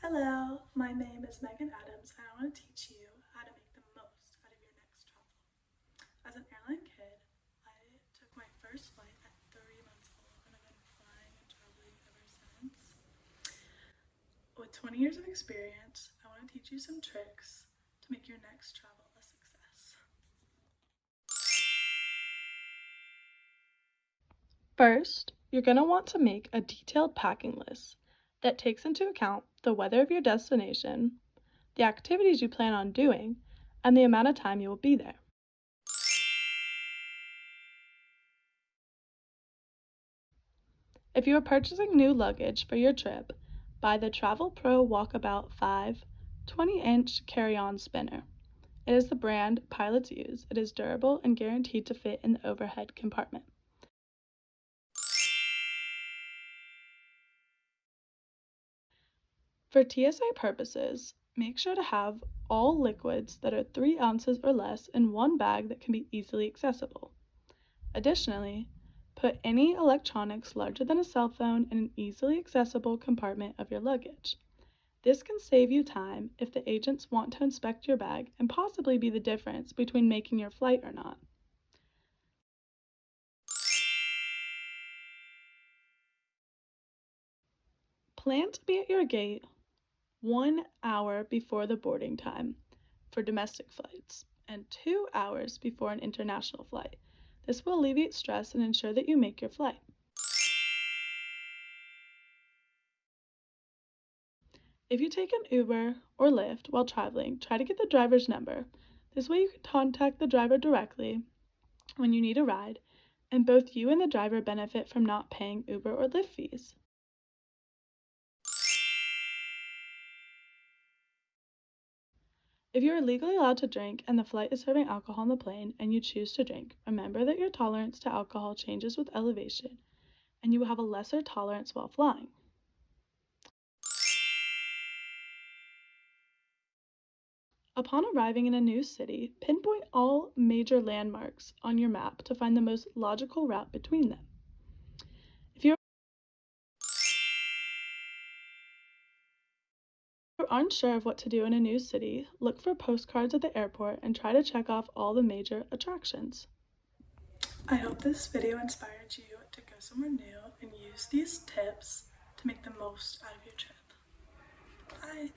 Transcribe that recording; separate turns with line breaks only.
Hello, my name is Megan Adams and I want to teach you how to make the most out of your next travel. As an airline kid, I took my first flight at 3 months old and I've been flying and traveling ever since. With 20 years of experience, I want to teach you some tricks to make your next travel a success. First, you're going to want to make a detailed packing list that takes into account the weather of your destination, the activities you plan on doing, and the amount of time you will be there. If you are purchasing new luggage for your trip, buy the Travel Pro Walkabout 5 20-inch carry-on spinner. It is the brand pilots use. It is durable and guaranteed to fit in the overhead compartment. For TSA purposes, make sure to have all liquids that are 3 ounces or less in one bag that can be easily accessible. Additionally, put any electronics larger than a cell phone in an easily accessible compartment of your luggage. This can save you time if the agents want to inspect your bag and possibly be the difference between making your flight or not. Plan to be at your gate 1 hour before the boarding time for domestic flights and 2 hours before an international flight. This will alleviate stress and ensure that you make your flight. If you take an Uber or Lyft while traveling, try to get the driver's number. This way you can contact the driver directly when you need a ride, and both you and the driver benefit from not paying Uber or Lyft fees. If you are legally allowed to drink and the flight is serving alcohol on the plane and you choose to drink, remember that your tolerance to alcohol changes with elevation and you will have a lesser tolerance while flying. Upon arriving in a new city, pinpoint all major landmarks on your map to find the most logical route between them. If you're unsure of what to do in a new city, look for postcards at the airport and try to check off all the major attractions. I hope this video inspired you to go somewhere new and use these tips to make the most out of your trip. Bye!